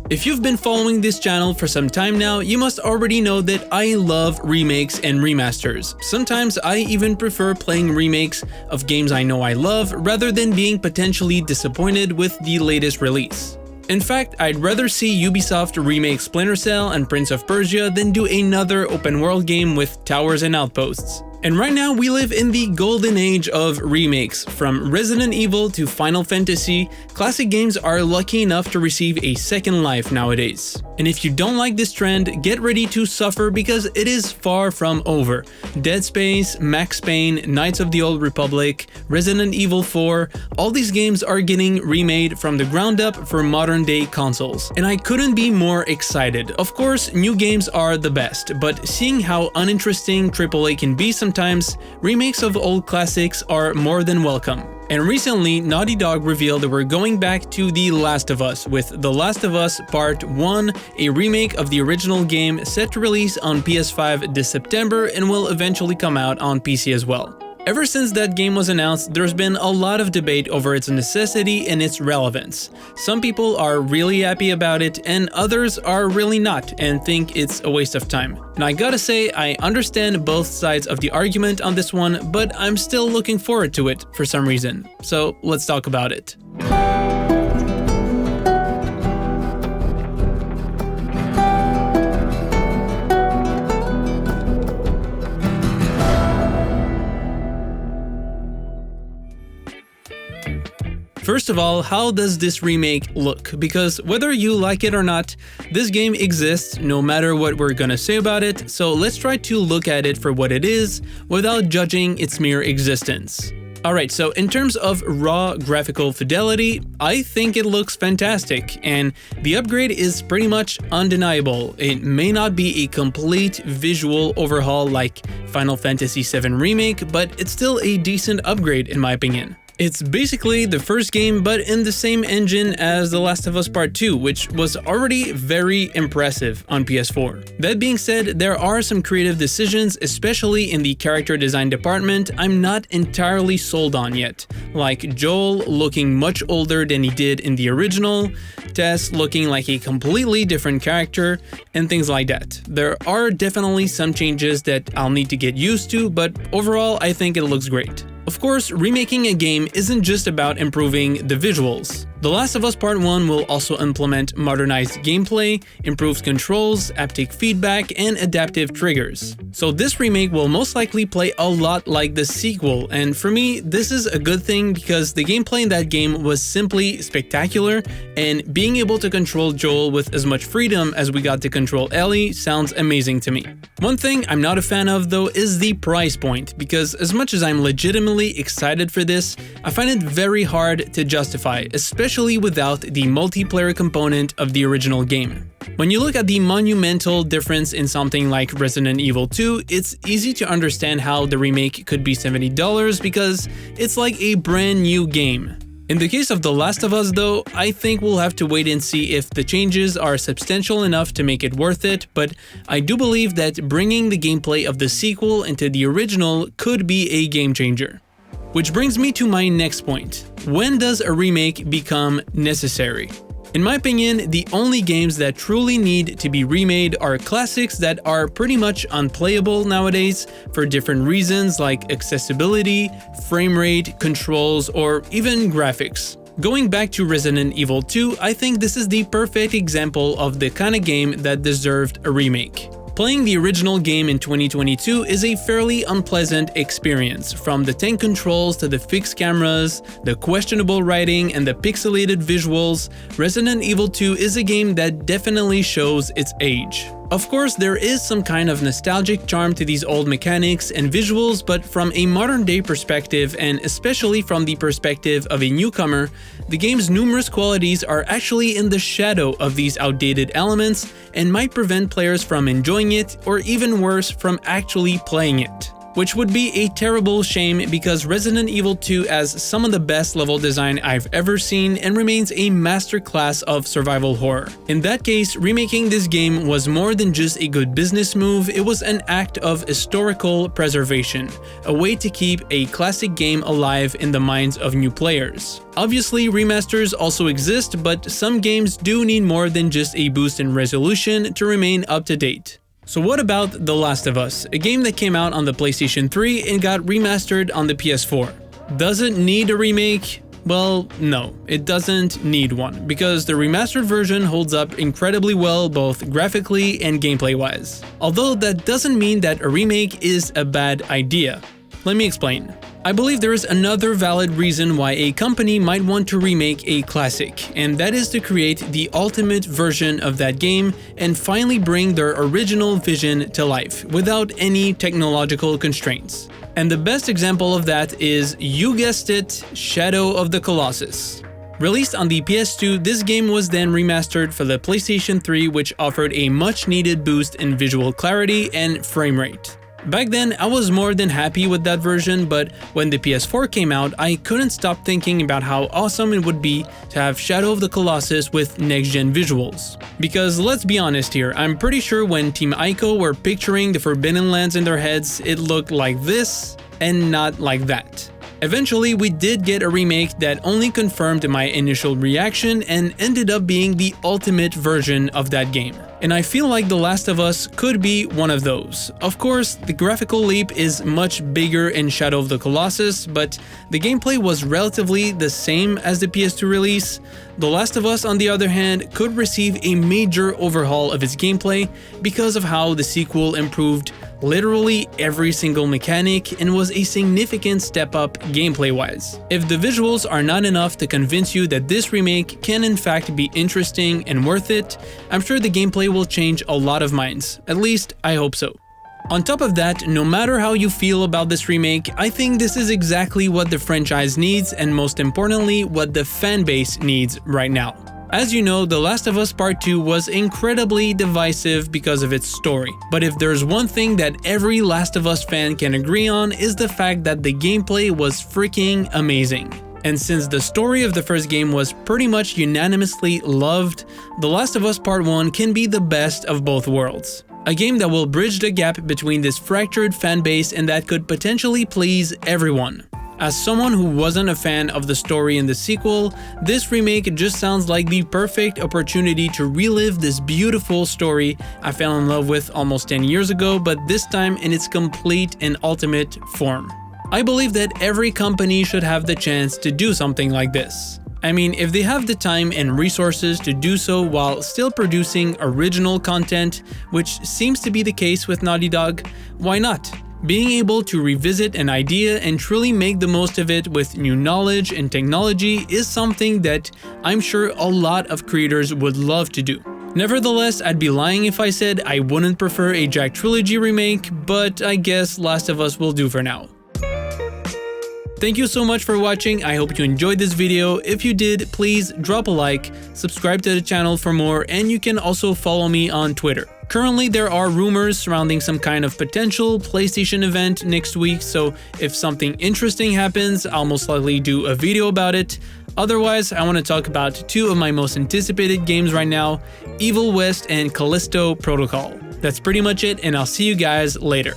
If you've been following this channel for some time now, you must already know that I love remakes and remasters. Sometimes I even prefer playing remakes of games I know I love rather than being potentially disappointed with the latest release. In fact, I'd rather see Ubisoft remake Splinter Cell and Prince of Persia than do another open world game with towers and outposts. And right now we live in the golden age of remakes. From Resident Evil to Final Fantasy, classic games are lucky enough to receive a second life nowadays. And if you don't like this trend, get ready to suffer because it is far from over. Dead Space, Max Payne, Knights of the Old Republic, Resident Evil 4, all these games are getting remade from the ground up for modern day consoles. And I couldn't be more excited. Of course, new games are the best, but seeing how uninteresting AAA can be sometimes, remakes of old classics are more than welcome. And recently, Naughty Dog revealed that we're going back to The Last of Us with The Last of Us Part 1, a remake of the original game set to release on PS5 this September and will eventually come out on PC as well. Ever since that game was announced, there's been a lot of debate over its necessity and its relevance. Some people are really happy about it and others are really not and think it's a waste of time. And I gotta say, I understand both sides of the argument on this one, but I'm still looking forward to it for some reason. So let's talk about it. First of all, how does this remake look? Because whether you like it or not, this game exists no matter what we're gonna say about it, so let's try to look at it for what it is without judging its mere existence. Alright, so in terms of raw graphical fidelity, I think it looks fantastic, and the upgrade is pretty much undeniable. It may not be a complete visual overhaul like Final Fantasy VII Remake, but it's still a decent upgrade in my opinion. It's basically the first game, but in the same engine as The Last of Us Part 2, which was already very impressive on PS4. That being said, there are some creative decisions, especially in the character design department, I'm not entirely sold on yet. Like Joel looking much older than he did in the original, Tess looking like a completely different character, and things like that. There are definitely some changes that I'll need to get used to, but overall I think it looks great. Of course, remaking a game isn't just about improving the visuals. The Last of Us Part 1 will also implement modernized gameplay, improved controls, haptic feedback, and adaptive triggers. So this remake will most likely play a lot like the sequel, and for me, this is a good thing because the gameplay in that game was simply spectacular, and being able to control Joel with as much freedom as we got to control Ellie sounds amazing to me. One thing I'm not a fan of though is the price point, because as much as I'm legitimately excited for this, I find it very hard to justify, especially without the multiplayer component of the original game. When you look at the monumental difference in something like Resident Evil 2, it's easy to understand how the remake could be $70 because it's like a brand new game. In the case of The Last of Us though, I think we'll have to wait and see if the changes are substantial enough to make it worth it, but I do believe that bringing the gameplay of the sequel into the original could be a game changer. Which brings me to my next point. When does a remake become necessary? In my opinion, the only games that truly need to be remade are classics that are pretty much unplayable nowadays for different reasons like accessibility, frame rate, controls, or even graphics. Going back to Resident Evil 2, I think this is the perfect example of the kind of game that deserved a remake. Playing the original game in 2022 is a fairly unpleasant experience, from the tank controls to the fixed cameras, the questionable writing, and the pixelated visuals. Resident Evil 2 is a game that definitely shows its age. Of course, there is some kind of nostalgic charm to these old mechanics and visuals, but from a modern-day perspective, and especially from the perspective of a newcomer, the game's numerous qualities are actually in the shadow of these outdated elements and might prevent players from enjoying it, or even worse, from actually playing it. which would be a terrible shame because Resident Evil 2 has some of the best level design I've ever seen and remains a masterclass of survival horror. In that case, remaking this game was more than just a good business move, it was an act of historical preservation, a way to keep a classic game alive in the minds of new players. Obviously, remasters also exist, but some games do need more than just a boost in resolution to remain up to date. So what about The Last of Us, a game that came out on the PlayStation 3 and got remastered on the PS4? Does it need a remake? Well, no, it doesn't need one, because the remastered version holds up incredibly well both graphically and gameplay-wise. Although that doesn't mean that a remake is a bad idea. Let me explain. I believe there is another valid reason why a company might want to remake a classic, and that is to create the ultimate version of that game and finally bring their original vision to life without any technological constraints. And the best example of that is, you guessed it, Shadow of the Colossus. Released on the PS2, this game was then remastered for the PlayStation 3, which offered a much needed boost in visual clarity and frame rate. Back then, I was more than happy with that version, but when the PS4 came out, I couldn't stop thinking about how awesome it would be to have Shadow of the Colossus with next-gen visuals. Because let's be honest here, I'm pretty sure when Team Ico were picturing the Forbidden Lands in their heads, it looked like this and not like that. Eventually, we did get a remake that only confirmed my initial reaction and ended up being the ultimate version of that game. And I feel like The Last of Us could be one of those. Of course, the graphical leap is much bigger in Shadow of the Colossus, but the gameplay was relatively the same as the PS2 release. The Last of Us, on the other hand, could receive a major overhaul of its gameplay because of how the sequel improved literally every single mechanic and was a significant step up gameplay-wise. If the visuals are not enough to convince you that this remake can in fact be interesting and worth it, I'm sure the gameplay will change a lot of minds. At least, I hope so. On top of that, no matter how you feel about this remake, I think this is exactly what the franchise needs and most importantly, what the fanbase needs right now. As you know, The Last of Us Part 2 was incredibly divisive because of its story. But if there's one thing that every Last of Us fan can agree on is the fact that the gameplay was freaking amazing. And since the story of the first game was pretty much unanimously loved, The Last of Us Part 1 can be the best of both worlds. A game that will bridge the gap between this fractured fanbase and that could potentially please everyone. As someone who wasn't a fan of the story in the sequel, this remake just sounds like the perfect opportunity to relive this beautiful story I fell in love with almost 10 years ago, but this time in its complete and ultimate form. I believe that every company should have the chance to do something like this. I mean, if they have the time and resources to do so while still producing original content, which seems to be the case with Naughty Dog, why not? Being able to revisit an idea and truly make the most of it with new knowledge and technology is something that I'm sure a lot of creators would love to do. Nevertheless, I'd be lying if I said I wouldn't prefer a Jack Trilogy remake, but I guess Last of Us will do for now. Thank you so much for watching, I hope you enjoyed this video. If you did, please drop a like, subscribe to the channel for more, and you can also follow me on Twitter. Currently, there are rumors surrounding some kind of potential PlayStation event next week, so if something interesting happens, I'll most likely do a video about it. Otherwise, I want to talk about two of my most anticipated games right now, Evil West and Callisto Protocol. That's pretty much it, and I'll see you guys later.